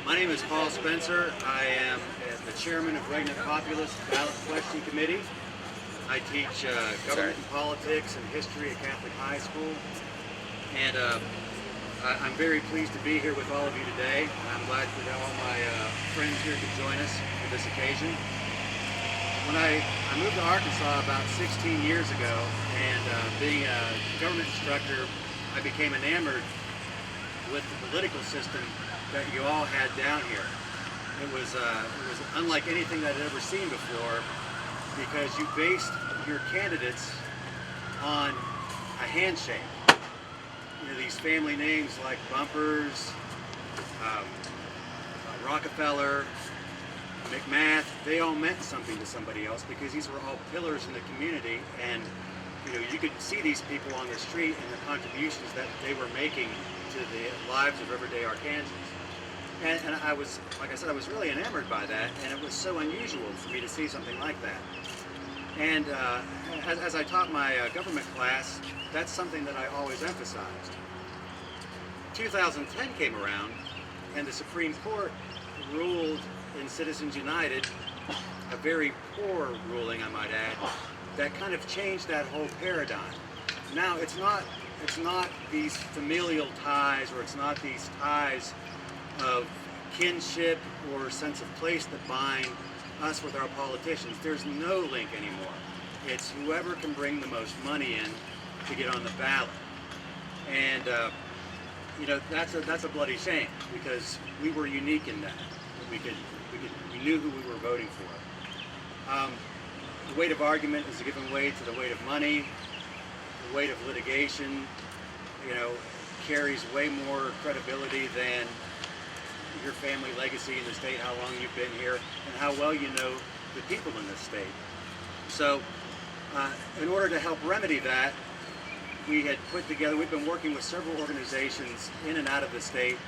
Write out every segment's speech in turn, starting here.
My name is Paul Spencer. I am the chairman of Regnant Populist Ballot Question Committee. I teach government and politics and history at Catholic High School. And I'm very pleased to be here with all of you today. I'm glad that all my friends here could join us for this occasion. When I moved to Arkansas about 16 years ago, and being a government instructor, I became enamored with the political system that you all had down here. It was unlike anything that I'd ever seen before, because you based your candidates on a handshake. You know, these family names like Bumpers, Rockefeller, McMath, they all meant something to somebody else because these were all pillars in the community, and you could see these people on the street and the contributions that they were making to the lives of everyday Arkansans. And I was, like I said, I was really enamored by that, and it was so unusual for me to see something like that. And as I taught my government class, that's something that I always emphasized. 2010 came around, and the Supreme Court ruled in Citizens United, a very poor ruling, I might add, that kind of changed that whole paradigm. Now, it's not these familial ties, or it's not these ties of kinship or sense of place that bind us with our politicians. There's no link anymore. It's whoever can bring the most money in to get on the ballot. And that's a bloody shame, because we were unique in that. We knew who we were voting for. The weight of argument is given way to the weight of money. The weight of litigation, carries way more credibility than your family legacy in the state, how long you've been here, and how well you know the people in this state. So, in order to help remedy that, we've been working with several organizations in and out of the state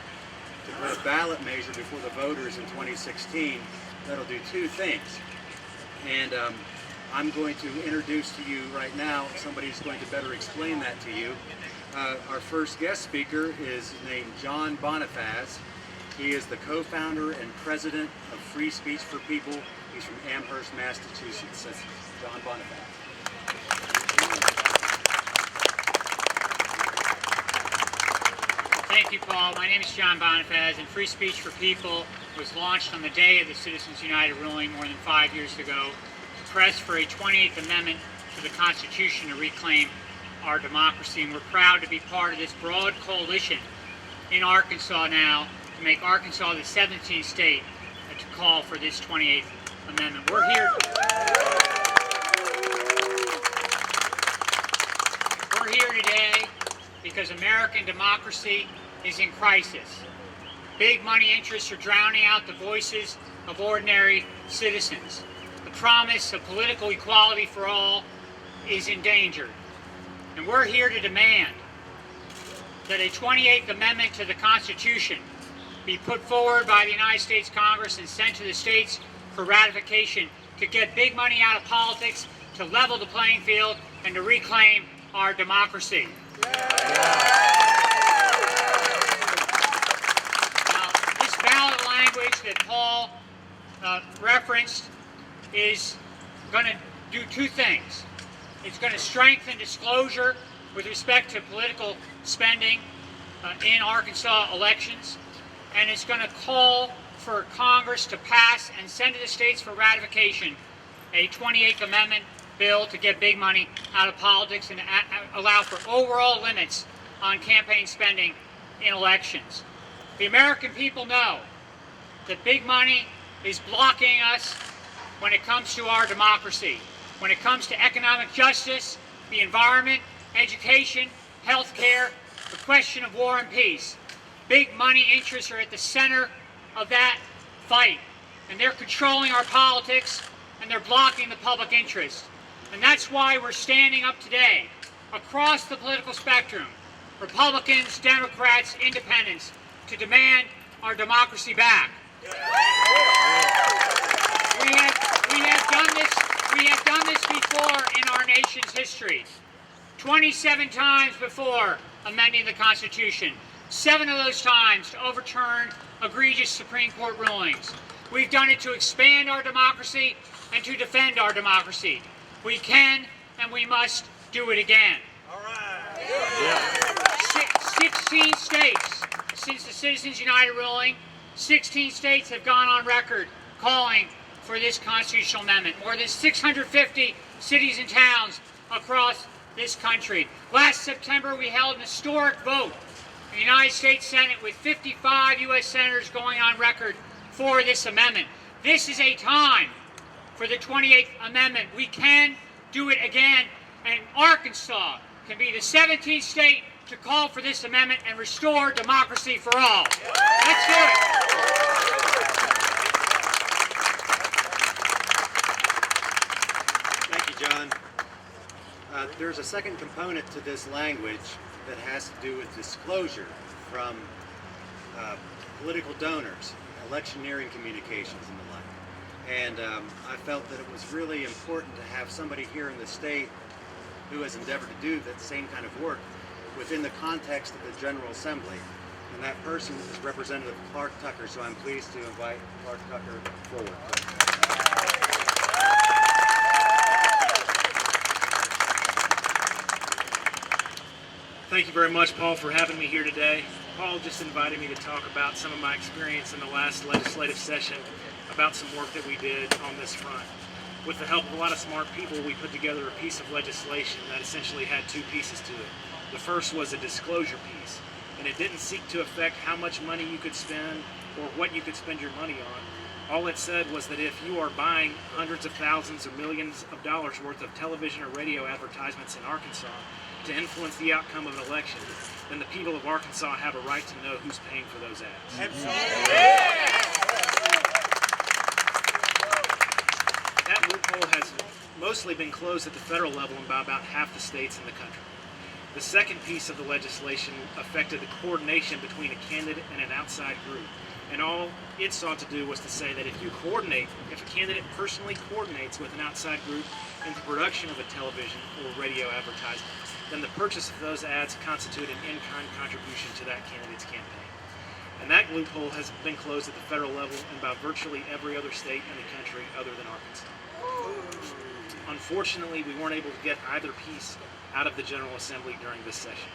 to put a ballot measure before the voters in 2016 that'll do two things. And I'm going to introduce to you right now somebody who's going to better explain that to you. Our first guest speaker is named John Bonifaz. He is the co-founder and president of Free Speech for People. He's from Amherst, Massachusetts. That's John Bonifaz. Thank you, Paul. My name is John Bonifaz, and Free Speech for People was launched on the day of the Citizens United ruling more than 5 years ago to press for a 28th Amendment to the Constitution to reclaim our democracy. And we're proud to be part of this broad coalition in Arkansas now to make Arkansas the 17th state to call for this 28th Amendment. We're here today because American democracy is in crisis. Big money interests are drowning out the voices of ordinary citizens. The promise of political equality for all is endangered. And we're here to demand that a 28th Amendment to the Constitution be put forward by the United States Congress and sent to the states for ratification to get big money out of politics, to level the playing field, and to reclaim our democracy. Now, this ballot language that Paul referenced is going to do two things. It's going to strengthen disclosure with respect to political spending in Arkansas elections, and it's going to call for Congress to pass and send to the states for ratification a 28th Amendment bill to get big money out of politics and allow for overall limits on campaign spending in elections. The American people know that big money is blocking us when it comes to our democracy, when it comes to economic justice, the environment, education, health care, the question of war and peace. Big money interests are at the center of that fight, and they're controlling our politics, and they're blocking the public interest. And that's why we're standing up today across the political spectrum, Republicans, Democrats, Independents, to demand our democracy back. We have done this before in our nation's history. 27 times before amending the Constitution. 7 of those times to overturn egregious Supreme Court rulings. We've done it to expand our democracy and to defend our democracy. We can and we must do it again. All right. Yeah. 16 states, since the Citizens United ruling, 16 states have gone on record calling for this constitutional amendment. More than 650 cities and towns across this country. Last September, we held an historic vote in the United States Senate with 55 U.S. senators going on record for this amendment. This is a time for the 28th Amendment. We can do it again, and Arkansas can be the 17th state to call for this amendment and restore democracy for all. Let's do it. Thank you, John. There's a second component to this language that has to do with disclosure from political donors, electioneering communications, and the like. And I felt that it was really important to have somebody here in the state who has endeavored to do that same kind of work within the context of the General Assembly. And that person is Representative Clark Tucker, so I'm pleased to invite Clark Tucker forward. Thank you very much, Paul, for having me here today. Paul just invited me to talk about some of my experience in the last legislative session, about some work that we did on this front. With the help of a lot of smart people, we put together a piece of legislation that essentially had 2 pieces to it. The first was a disclosure piece, and it didn't seek to affect how much money you could spend or what you could spend your money on. All it said was that if you are buying hundreds of thousands or millions of dollars worth of television or radio advertisements in Arkansas to influence the outcome of an election, then the people of Arkansas have a right to know who's paying for those ads. Absolutely. That loophole has mostly been closed at the federal level in by about half the states in the country. The second piece of the legislation affected the coordination between a candidate and an outside group. And all it sought to do was to say that if a candidate personally coordinates with an outside group in the production of a television or radio advertisement, then the purchase of those ads constitute an in-kind contribution to that candidate's campaign. And that loophole has been closed at the federal level and by virtually every other state in the country other than Arkansas. Unfortunately, we weren't able to get either piece out of the General Assembly during this session.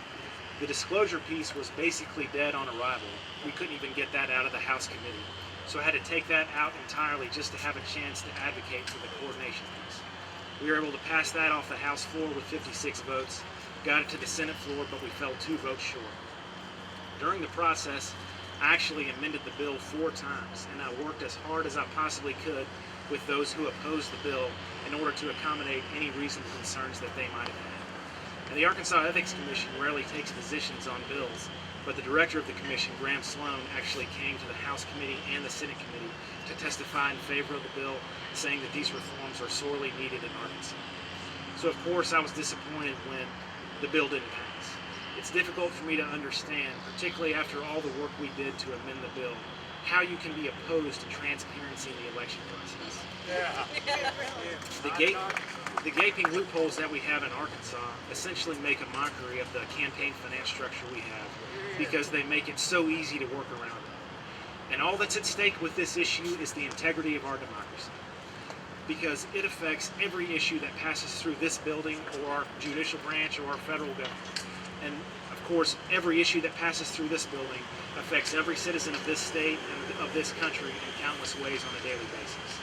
The disclosure piece was basically dead on arrival. We couldn't even get that out of the House committee. So I had to take that out entirely just to have a chance to advocate for the coordination piece. We were able to pass that off the House floor with 56 votes, got it to the Senate floor, but we fell 2 votes short. During the process, I actually amended the bill 4 times, and I worked as hard as I possibly could with those who opposed the bill in order to accommodate any reasonable concerns that they might have had. And the Arkansas Ethics Commission rarely takes positions on bills, but the director of the commission, Graham Sloan, actually came to the House committee and the Senate committee to testify in favor of the bill, saying that these reforms are sorely needed in Arkansas. So of course I was disappointed when the bill didn't pass. It's difficult for me to understand, particularly after all the work we did to amend the bill, how you can be opposed to transparency in the election process. The gaping loopholes that we have in Arkansas essentially make a mockery of the campaign finance structure we have because they make it so easy to work around it. And all that's at stake with this issue is the integrity of our democracy, because it affects every issue that passes through this building or our judicial branch or our federal government. And of course, every issue that passes through this building affects every citizen of this state and of this country in countless ways on a daily basis.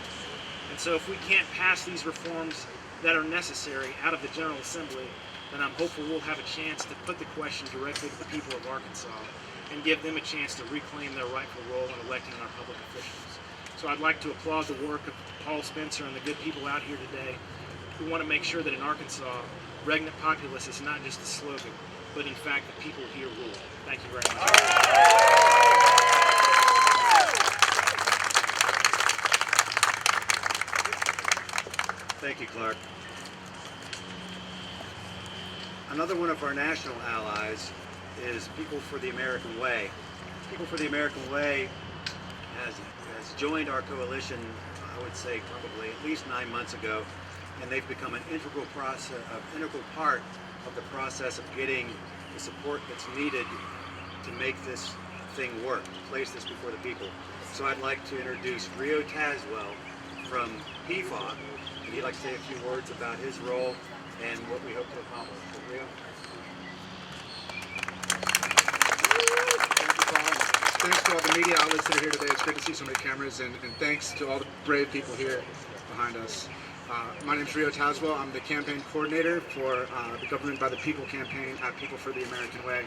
And so if we can't pass these reforms that are necessary out of the General Assembly, then I'm hopeful we'll have a chance to put the question directly to the people of Arkansas and give them a chance to reclaim their rightful role in electing our public officials. So I'd like to applaud the work of Paul Spencer and the good people out here today who want to make sure that in Arkansas, regnant populace is not just a slogan, but in fact the people here rule. Thank you very much. Thank you, Clark. Another one of our national allies is People for the American Way. People for the American Way has joined our coalition, I would say probably at least 9 months ago, and they've become an integral part of the process of getting the support that's needed to make this thing work, place this before the people. So I'd like to introduce Rio Tazwell from PFOC, and he'd like to say a few words about his role and what we hope to accomplish. So, Rio. Thank you, Paul. Thanks to all the media outlets that are here today. It's great to see so many cameras, and thanks to all the brave people here behind us. My name is Rio Tazwell. I'm the campaign coordinator for the Government by the People campaign at People for the American Way.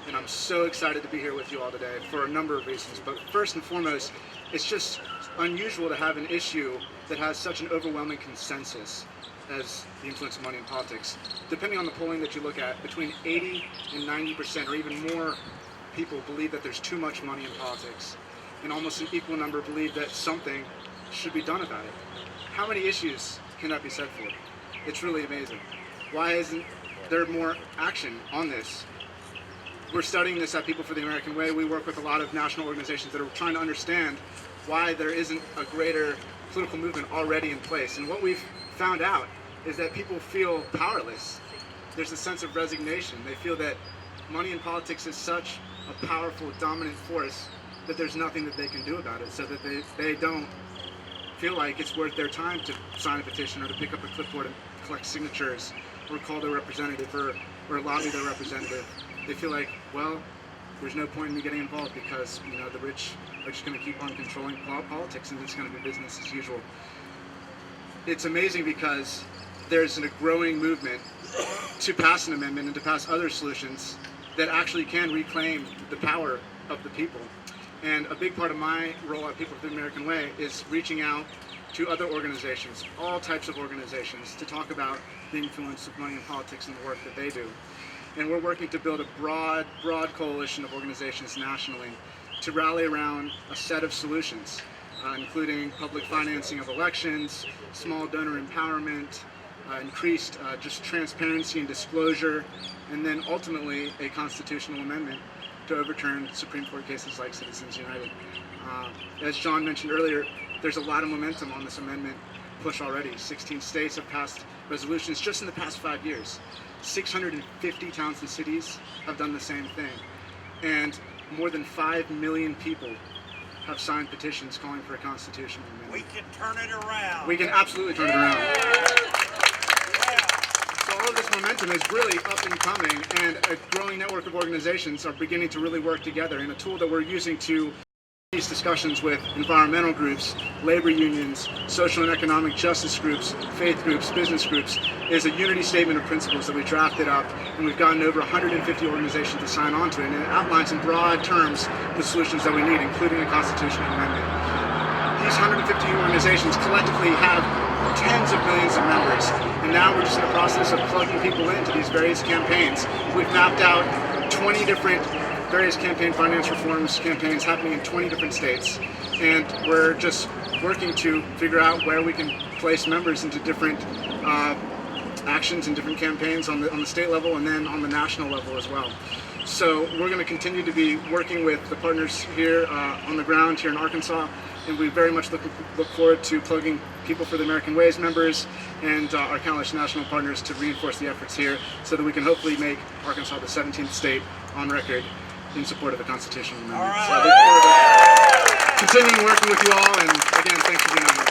And I'm so excited to be here with you all today for a number of reasons. But first and foremost, it's just unusual to have an issue that has such an overwhelming consensus as the influence of money in politics. Depending on the polling that you look at, between 80 and 90% or even more people believe that there's too much money in politics. And almost an equal number believe that something should be done about it. How many issues can that be said for? It's really amazing. Why isn't there more action on this? We're studying this at People for the American Way. We work with a lot of national organizations that are trying to understand why there isn't a greater political movement already in place. And what we've found out is that people feel powerless. There's a sense of resignation. They feel that money in politics is such a powerful, dominant force that there's nothing that they can do about it, so that they don't feel like it's worth their time to sign a petition or to pick up a clipboard and collect signatures or call their representative or lobby their representative. They feel like, well, there's no point in me getting involved because, you know, the rich are just going to keep on controlling politics and it's going to be business as usual. It's amazing because there's a growing movement to pass an amendment and to pass other solutions that actually can reclaim the power of the people. And a big part of my role at People for the American Way is reaching out to other organizations, all types of organizations, to talk about the influence of money in politics and the work that they do. And we're working to build a broad coalition of organizations nationally to rally around a set of solutions, including public financing of elections, small donor empowerment, increased just transparency and disclosure, and then ultimately a constitutional amendment to overturn Supreme Court cases like Citizens United. As John mentioned earlier, there's a lot of momentum on this amendment push already. 16 states have passed resolutions just in the past 5 years. 650 towns and cities have done the same thing. And more than 5 million people have signed petitions calling for a constitutional amendment. We can turn it around. We can absolutely turn it around. So all of this momentum is really up and coming, and a growing network of organizations are beginning to really work together. And a tool that we're using to these discussions with environmental groups, labor unions, social and economic justice groups, faith groups, business groups, is a unity statement of principles that we drafted up, and we've gotten over 150 organizations to sign on to it, and it outlines in broad terms the solutions that we need, including a constitutional amendment. These 150 organizations collectively have tens of millions of members, and now we're just in the process of plugging people into these various campaigns. We've mapped out 20 different various campaign finance reforms campaigns happening in 20 different states, and we're just working to figure out where we can place members into different actions and different campaigns on the state level and then on the national level as well. So we're going to continue to be working with the partners here on the ground here in Arkansas, and we very much look forward to plugging People for the American Ways members and our Coalition National partners to reinforce the efforts here so that we can hopefully make Arkansas the 17th state on record in support of the constitutional amendment. All right. So I look forward to continuing working with you all, and again, thanks for being on here.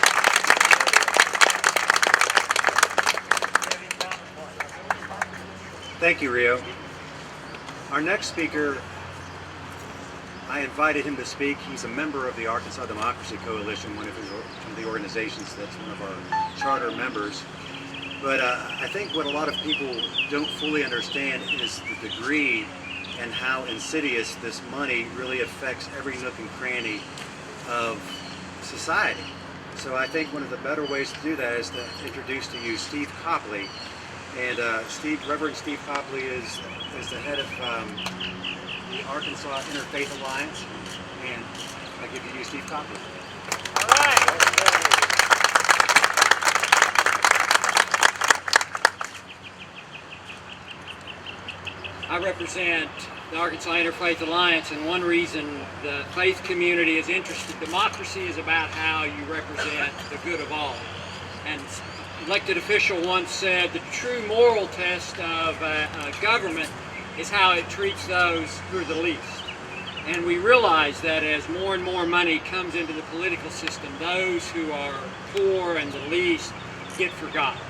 Thank you, Rio. Our next speaker, I invited him to speak. He's a member of the Arkansas Democracy Coalition, one of the organizations that's one of our charter members. But I think what a lot of people don't fully understand is the degree and how insidious this money really affects every nook and cranny of society. So I think one of the better ways to do that is to introduce to you Steve Copley. And Reverend Steve Copley is the head of the Arkansas Interfaith Alliance, and I give you Steve Copley. All right. I represent the Arkansas Interfaith Alliance, and one reason the faith community is interested, democracy is about how you represent the good of all. And an elected official once said the true moral test of a government is how it treats those who are the least. And we realize that as more and more money comes into the political system, those who are poor and the least get forgotten.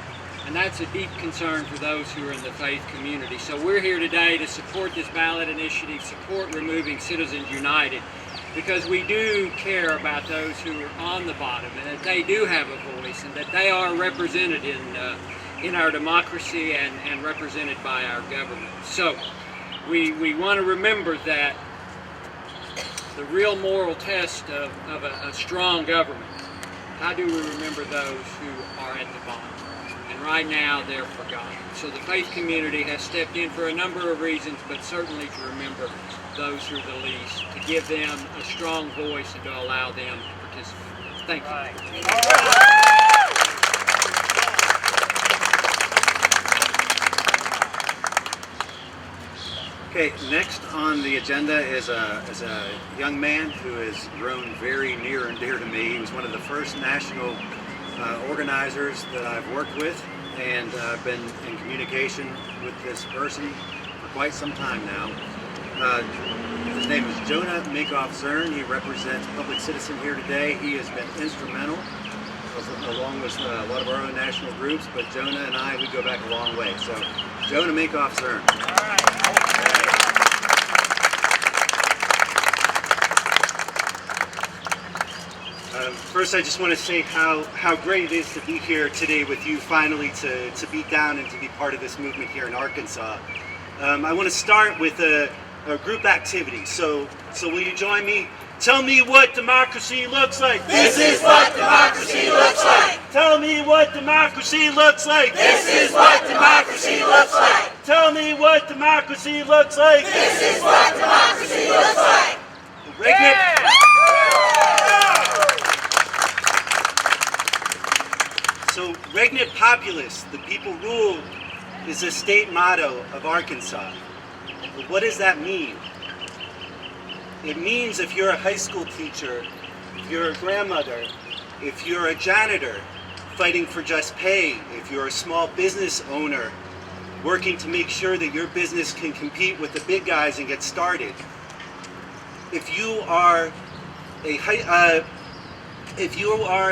And that's a deep concern for those who are in the faith community. So we're here today to support this ballot initiative, support removing Citizens United, because we do care about those who are on the bottom and that they do have a voice and that they are represented in our democracy and represented by our government. So we want to remember that the real moral test of a strong government, how do we remember those who are at the bottom? And right now they're forgotten. So the faith community has stepped in for a number of reasons, but certainly to remember those who are the least, to give them a strong voice and to allow them to participate. Thank you. Okay, next on the agenda is a young man who has grown very near and dear to me. He was one of the first national organizers that I've worked with, and I've been in communication with this person for quite some time now. His name is Jonah Minkoff-Zern. He represents Public Citizen here today. He has been instrumental, along with a lot of our own national groups, but Jonah and I, we go back a long way. So, Jonah Minkoff-Zern. First, I just want to say how great it is to be here today with you, finally to be down and to be part of this movement here in Arkansas. I want to start with a group activity. So will you join me? Tell me what democracy looks like. This is what democracy looks like. Tell me what democracy looks like. This is what democracy looks like. Tell me what democracy looks like. This is what democracy looks like. So Regnant Populus, the people rule, is the state motto of Arkansas. But what does that mean? It means if you're a high school teacher, if you're a grandmother, if you're a janitor fighting for just pay, if you're a small business owner working to make sure that your business can compete with the big guys and get started, if you are a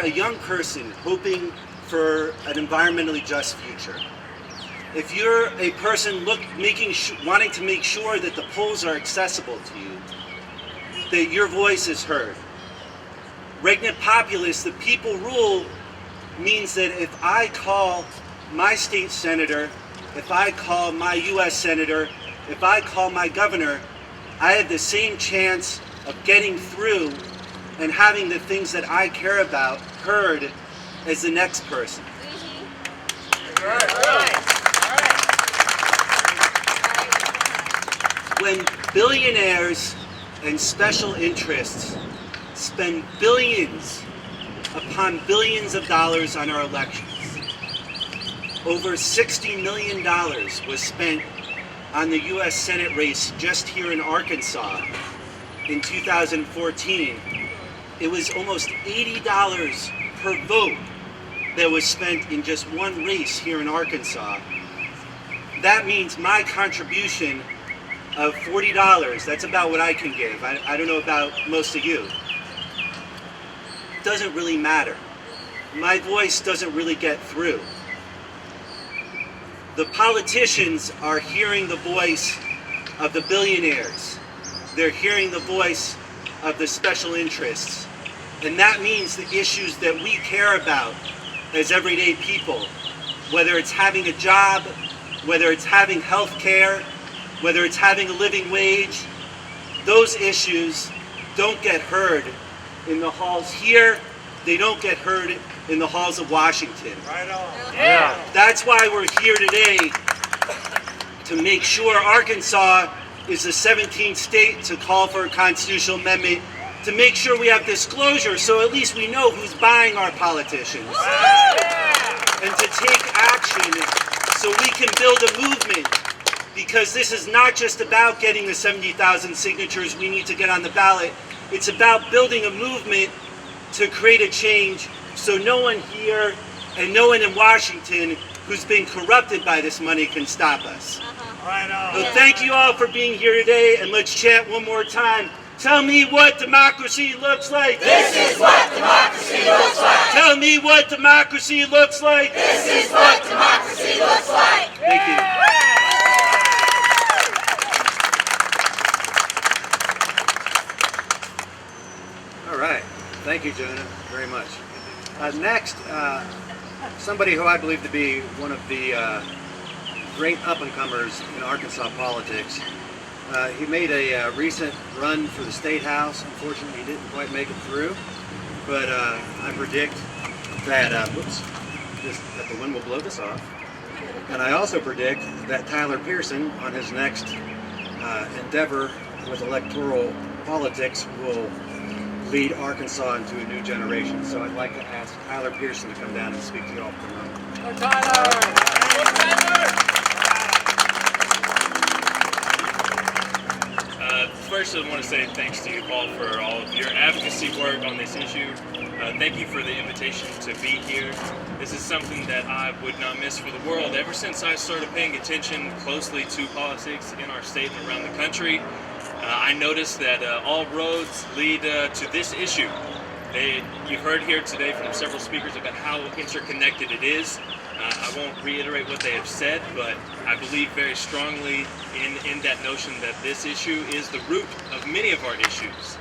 young person hoping for an environmentally just future, if you're a person wanting to make sure that the polls are accessible to you, that your voice is heard. Regnant Populus, the people rule, means that if I call my state senator, if I call my U.S. senator, if I call my governor, I have the same chance of getting through and having the things that I care about heard as the next person. When billionaires and special interests spend billions upon billions of dollars on our elections, over $60 million was spent on the U.S. Senate race just here in Arkansas in 2014. It was almost $80 per vote that was spent in just one race here in Arkansas. That means my contribution of $40, that's about what I can give. I don't know about most of you. Doesn't really matter. My voice doesn't really get through. The politicians are hearing the voice of the billionaires. They're hearing the voice of the special interests. And that means the issues that we care about as everyday people, whether it's having a job, whether it's having health care, whether it's having a living wage, those issues don't get heard in the halls here. They don't get heard in the halls of Washington. Right on. Yeah. That's why we're here today, to make sure Arkansas is the 17th state to call for a constitutional amendment, to make sure we have disclosure so at least we know who's buying our politicians, and to take action so we can build a movement, because this is not just about getting the 70,000 signatures we need to get on the ballot. It's about building a movement to create a change so no one here and no one in Washington who's been corrupted by this money can stop us. So thank you all for being here today, and let's chant one more time. Tell me what democracy looks like. This is what democracy looks like. Tell me what democracy looks like. This is what democracy looks like. Thank you. All right. Thank you, Jonah, very much. Next, somebody who I believe to be one of the great up-and-comers in Arkansas politics. He made a recent run for the State House. Unfortunately, he didn't quite make it through. But I predict that, that the wind will blow this off. And I also predict that Tyler Pearson, on his next endeavor with electoral politics, will lead Arkansas into a new generation. So I'd like to ask Tyler Pearson to come down and speak to you all for a moment. First, I want to say thanks to you, Paul, for all of your advocacy work on this issue. Thank you for the invitation to be here. This is something that I would not miss for the world. Ever since I started paying attention closely to politics in our state and around the country, I noticed that all roads lead to this issue. You've heard here today from several speakers about how interconnected it is. I won't reiterate what they have said, but I believe very strongly in that notion that this issue is the root of many of our issues.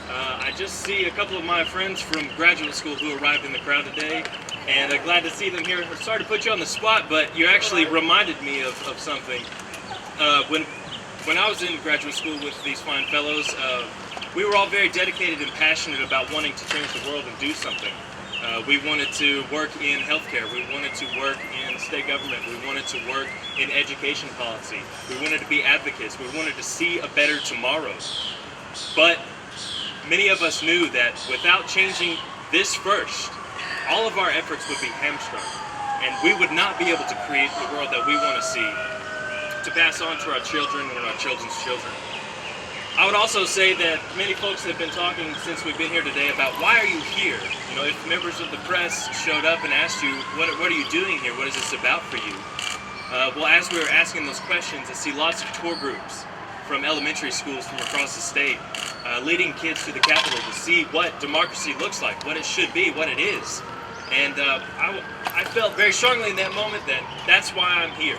I just see a couple of my friends from graduate school who arrived in the crowd today, and glad to see them here. Sorry to put you on the spot, but you actually reminded me of something. When I was in graduate school with these fine fellows, we were all very dedicated and passionate about wanting to change the world and do something. We wanted to work in healthcare. We wanted to work in state government. We wanted to work in education policy. We wanted to be advocates. We wanted to see a better tomorrow. But many of us knew that without changing this first, all of our efforts would be hamstrung, and we would not be able to create the world that we want to see, to pass on to our children and our children's children. I would also say that many folks have been talking since we've been here today about why are you here? You know, if members of the press showed up and asked you, what are you doing here? What is this about for you? Well, as we were asking those questions, I see lots of tour groups from elementary schools from across the state, leading kids to the Capitol to see what democracy looks like, what it should be, what it is. And I felt very strongly in that moment that that's why I'm here.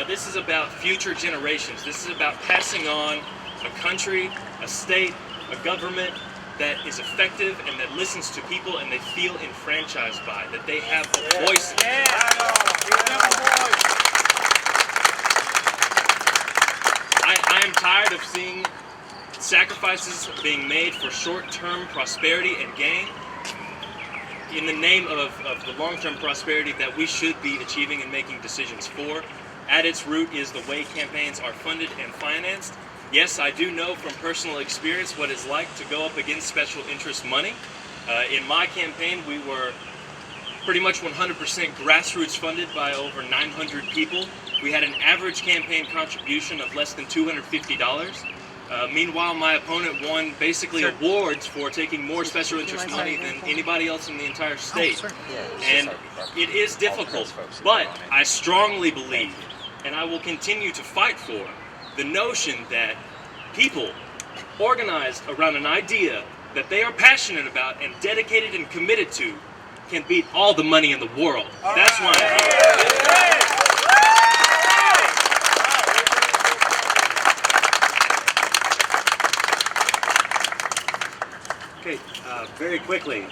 This is about future generations. This is about passing on a country, a state, a government that is effective and that listens to people and they feel enfranchised by, that they have a voice. I am tired of seeing sacrifices being made for short-term prosperity and gain in the name of the long-term prosperity that we should be achieving and making decisions for. At its root is the way campaigns are funded and financed. Yes, I do know from personal experience what it's like to go up against special interest money. In my campaign, we were pretty much 100% grassroots funded by over 900 people. We had an average campaign contribution of less than $250. Meanwhile, my opponent won basically awards for taking more special interest money than anybody else in the entire state. And it is difficult, but I strongly believe, and I will continue to fight for, the notion that people organized around an idea that they are passionate about and dedicated and committed to can beat all the money in the world. That's why I'm here. Okay, very quickly,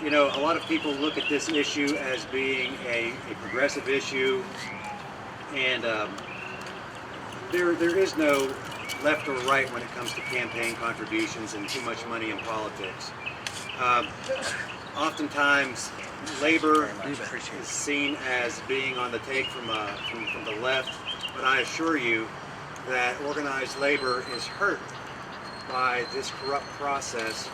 you know, a lot of people look at this issue as being a progressive issue, and there is no left or right when it comes to campaign contributions and too much money in politics. Oftentimes, labor is seen as being on the take from the left, but I assure you that organized labor is hurt by this corrupt process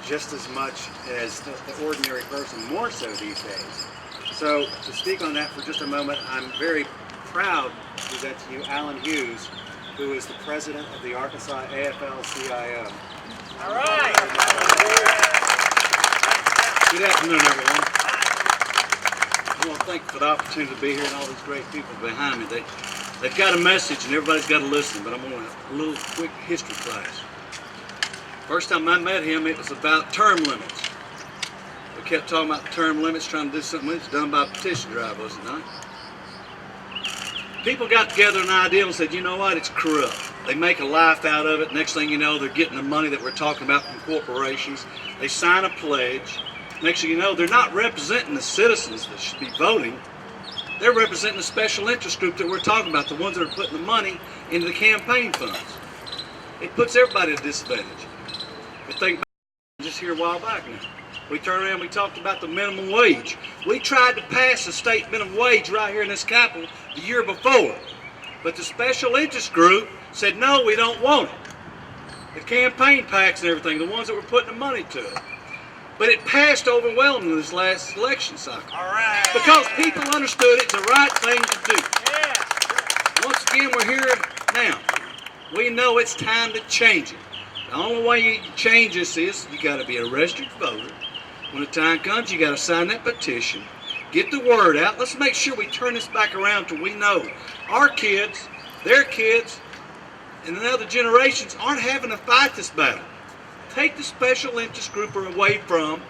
just as much as the ordinary person, more so these days. So to speak on that for just a moment, I'm very proud to present to you Alan Hughes, who is the president of the Arkansas AFL-CIO. All right. Good afternoon, everyone. I want to thank you for the opportunity to be here and all these great people behind me. They've got a message and everybody's got to listen, but I'm on a little quick history class. First time I met him, it was about term limits. We kept talking about term limits, trying to do something. It was done by petition drive, was it not? People got together an idea and said, you know what, it's corrupt. They make a life out of it. Next thing you know, they're getting the money that we're talking about from corporations. They sign a pledge. Next thing you know, they're not representing the citizens that should be voting. They're representing the special interest group that we're talking about, the ones that are putting the money into the campaign funds. It puts everybody at a disadvantage. You think about it just here a while back now. We turned around and we talked about the minimum wage. We tried to pass the state minimum wage right here in this Capitol the year before. But the special interest group said, no, we don't want it. The campaign PACs and everything, the ones that were putting the money to it. But it passed overwhelmingly this last election cycle. All right. Because people understood it's the right thing to do. Once again, we're here now. We know it's time to change it. The only way you change this is you got to be a registered voter. When the time comes, you got to sign that petition. Get the word out. Let's make sure we turn this back around till we know our kids, their kids, and the other generations aren't having to fight this battle. Take the special interest group away from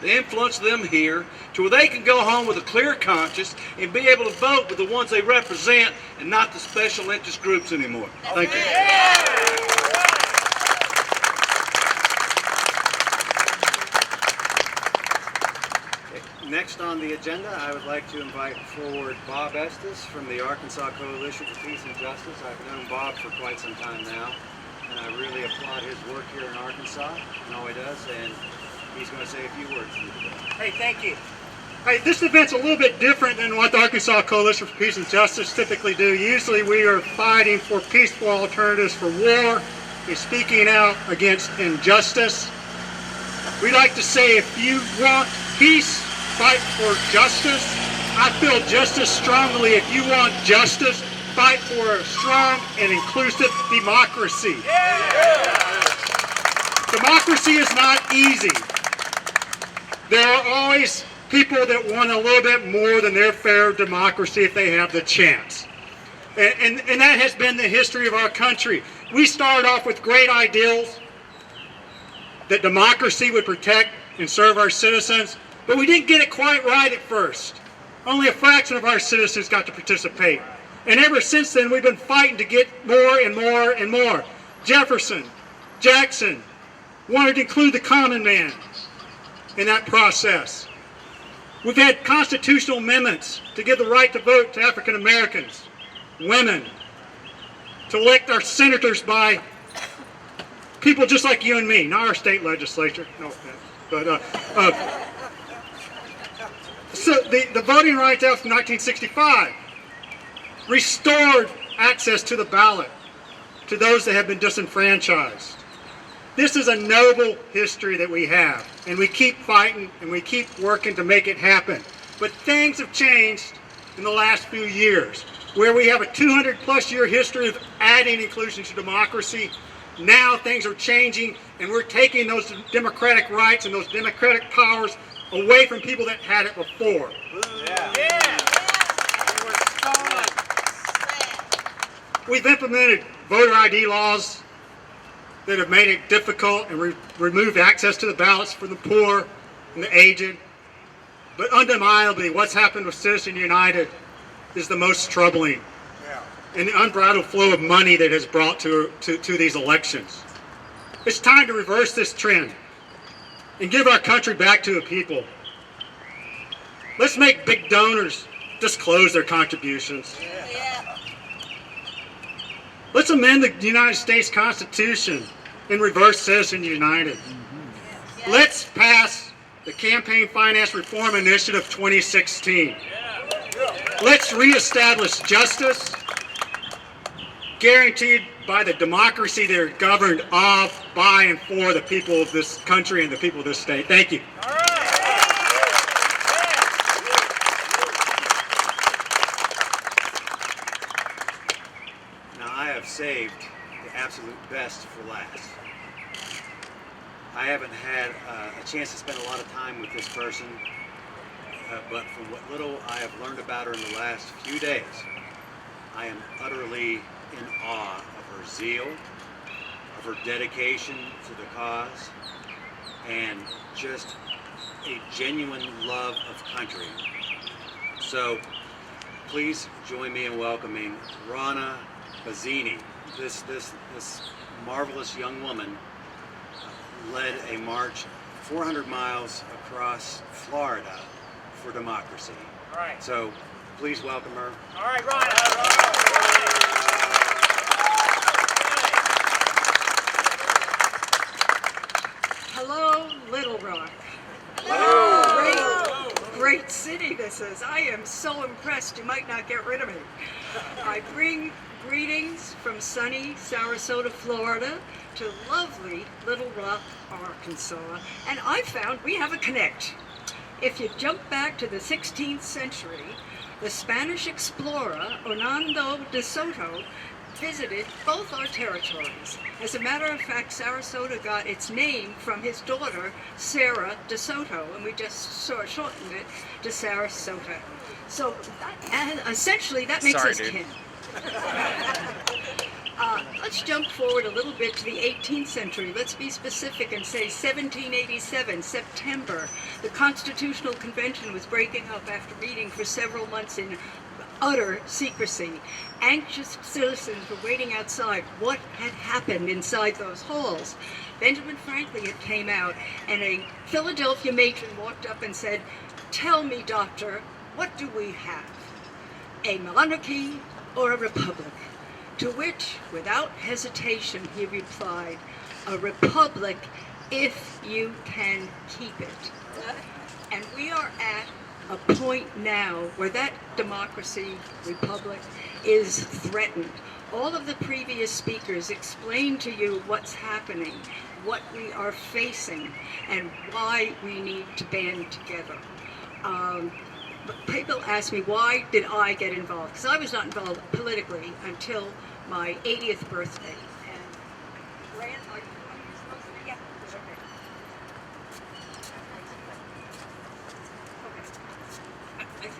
the influence of them here to where they can go home with a clear conscience and be able to vote with the ones they represent and not the special interest groups anymore. Thank you. Next on the agenda, I would like to invite forward Bob Estes from the Arkansas Coalition for Peace and Justice. I've known Bob for quite some time now, and I really applaud his work here in Arkansas and all he does, and he's going to say a few words to you today. Hey, thank you. Hey, this event's a little bit different than what the Arkansas Coalition for Peace and Justice typically do. Usually we are fighting for peaceful alternatives for war and speaking out against injustice. We like to say if you want peace, fight for justice. I feel just as strongly if you want justice, fight for a strong and inclusive democracy. Democracy is not easy. There are always people that want a little bit more than their fair democracy if they have the chance. And that has been the history of our country. We started off with great ideals that democracy would protect and serve our citizens, but we didn't get it quite right at first. Only a fraction of our citizens got to participate. And ever since then, we've been fighting to get more and more and more. Jefferson, Jackson wanted to include the common man in that process. We've had constitutional amendments to give the right to vote to African Americans, women, to elect our senators by people just like you and me, not our state legislature. No offense. But, so the Voting Rights Act from 1965 restored access to the ballot to those that have been disenfranchised. This is a noble history that we have, and we keep fighting and we keep working to make it happen. But things have changed in the last few years, where we have a 200-plus year history of adding inclusion to democracy. Now things are changing, and we're taking those democratic rights and those democratic powers away from people that had it before. We've implemented voter ID laws that have made it difficult and removed access to the ballots for the poor and the aged. But undeniably, what's happened with Citizens United is the most troubling. And the unbridled flow of money that has brought to these elections. It's time to reverse this trend and give our country back to the people. Let's make big donors disclose their contributions. Let's amend the United States Constitution and reverse Citizens United. Let's pass the Campaign Finance Reform Initiative 2016. Let's reestablish justice, guaranteed by the democracy that are governed of, by, and for the people of this country and the people of this state. Thank you. Now, I have saved the absolute best for last. I haven't had a chance to spend a lot of time with this person, but from what little I have learned about her in the last few days, I am utterly in awe of her zeal, of her dedication to the cause, and just a genuine love of country. So please join me in welcoming Rana Bazzini. This marvelous young woman led a march 400 miles across Florida for democracy. All right. So please welcome her. All right, Rana. Hello, Little Rock. Hello. Great city this is. I am so impressed you might not get rid of me. I bring greetings from sunny Sarasota, Florida to lovely Little Rock, Arkansas. And I found we have a connect. If you jump back to the 16th century, the Spanish explorer Hernando de Soto visited both our territories. As a matter of fact, Sarasota got its name from his daughter, Sarah de Soto, and we just shortened it to Sarasota. So, and essentially, that makes us kin. Let's jump forward a little bit to the 18th century. Let's be specific and say 1787, September. The Constitutional Convention was breaking up after meeting for several months in utter secrecy. Anxious citizens were waiting outside. What had happened inside those halls? Benjamin Franklin had came out, and a Philadelphia matron walked up and said, "Tell me, doctor, what do we have? A monarchy or a republic?" To which, without hesitation, he replied, "A republic if you can keep it." And we are at a point now where that democracy, republic, is threatened. All of the previous speakers explained to you what's happening, what we are facing, and why we need to band together. But people ask me, why did I get involved? Because I was not involved politically until my 80th birthday. And Rand, are you supposed to be? Yeah. Okay. Okay.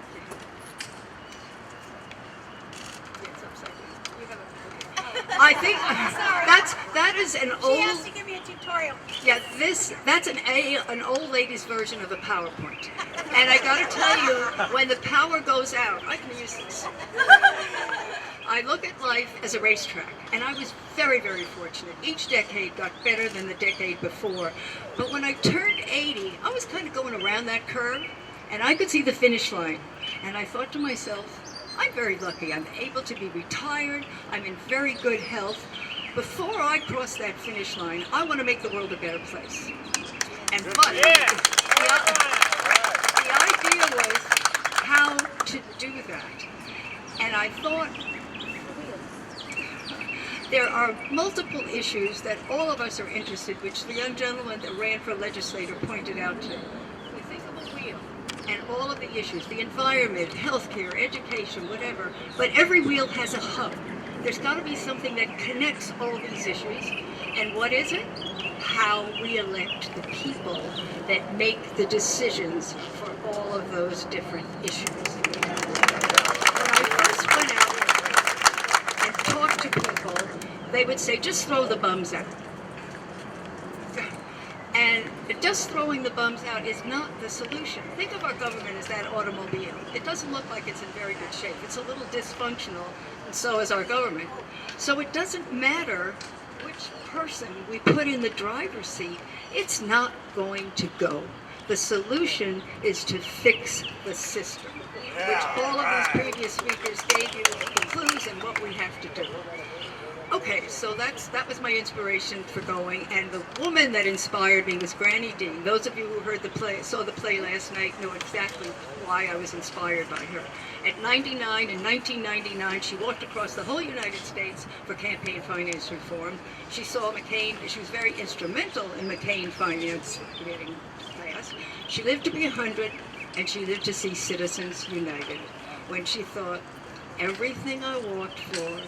It's upside down. You have a, I think that is an old. She has to give me a tutorial. Yeah, that's an old lady's version of a PowerPoint. And I gotta tell you, when the power goes out, I can use this. I look at life as a racetrack, and I was very, very fortunate. Each decade got better than the decade before. But when I turned 80, I was kind of going around that curve, and I could see the finish line. And I thought to myself, I'm very lucky. I'm able to be retired. I'm in very good health. Before I cross that finish line, I want to make the world a better place. And but the idea was how to do that. And I thought there are multiple issues that all of us are interested, which the young gentleman that ran for legislator pointed out to. We think of a wheel and all of the issues, the environment, healthcare, education, whatever, but every wheel has a hub. There's got to be something that connects all these issues. And what is it? How we elect the people that make the decisions for all of those different issues. When I first went out and talked to people, they would say, just throw the bums out. And just throwing the bums out is not the solution. Think of our government as that automobile. It doesn't look like it's in very good shape. It's a little dysfunctional, and so is our government. So it doesn't matter which person we put in the driver's seat, it's not going to go. The solution is to fix the system, which all of these previous speakers gave you the clues and what we have to do. Okay, so that was my inspiration for going, and the woman that inspired me was Granny Dean. Those of you who heard the play, saw the play last night, know exactly why I was inspired by her. At 99, in 1999, she walked across the whole United States for campaign finance reform. She saw McCain, she was very instrumental in McCain finance getting passed. She lived to be 100, and she lived to see citizens united. When she thought, everything I walked for,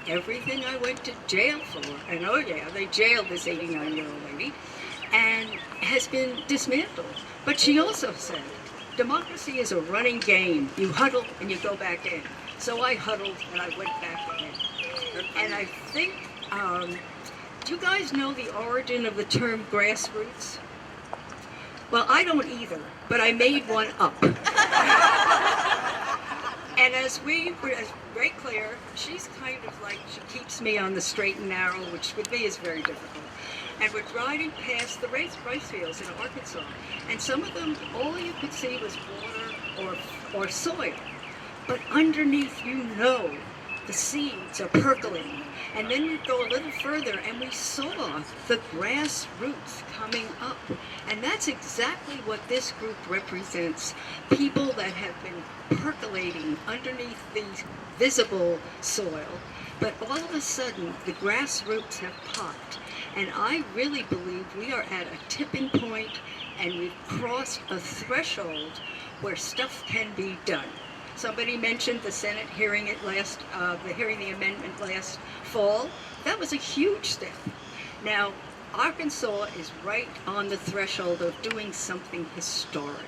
everything I went to jail for, and oh yeah, they jailed this 89-year-old lady, and has been dismantled. But she also said, democracy is a running game. You huddle and you go back in. So I huddled and I went back again. And I think, do you guys know the origin of the term grassroots? Well, I don't either, but I made one up. And as Great Claire, she's kind of like, she keeps me on the straight and narrow, which with me is very difficult. And we're riding past the rice fields in Arkansas, and some of them, all you could see was water or soil. But underneath, the seeds are percolating. And then we go a little further and we saw the grass roots coming up. And that's exactly what this group represents. People that have been percolating underneath the visible soil. But all of a sudden, the grass roots have popped. And I really believe we are at a tipping point and we've crossed a threshold where stuff can be done. Somebody mentioned the Senate hearing the amendment last fall. That was a huge step. Now, Arkansas is right on the threshold of doing something historic.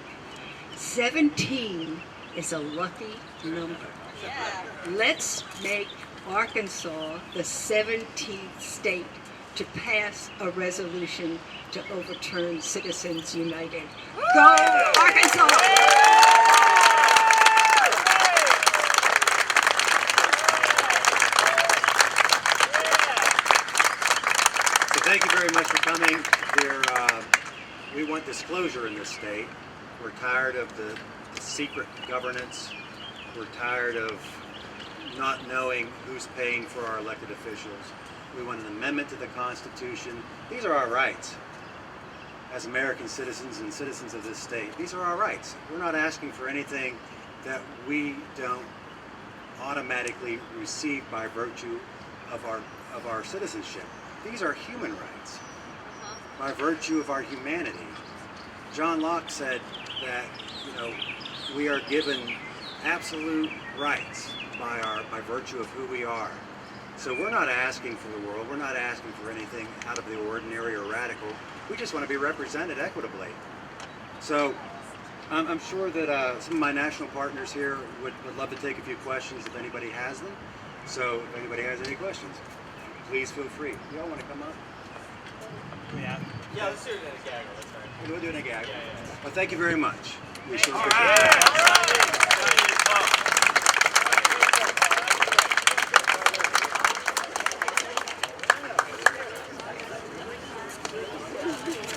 17 is a lucky number. Yeah. Let's make Arkansas the 17th state to pass a resolution to overturn Citizens United. Go Arkansas! Thank you very much for coming. We want disclosure in this state. We're tired of the secret governance. We're tired of not knowing who's paying for our elected officials. We want an amendment to the Constitution. These are our rights as American citizens and citizens of this state. These are our rights. We're not asking for anything that we don't automatically receive by virtue of our citizenship. These are human rights by virtue of our humanity. John Locke said that, we are given absolute rights by virtue of who we are. So we're not asking for the world. We're not asking for anything out of the ordinary or radical. We just want to be represented equitably. So I'm sure that some of my national partners here would love to take a few questions if anybody has them. So if anybody has any questions, please feel free. You all want to come up? Yeah, let's do it in a gaggle. That's right. We'll do it in a gaggle. Yeah. Well, thank you very much. We sure All right.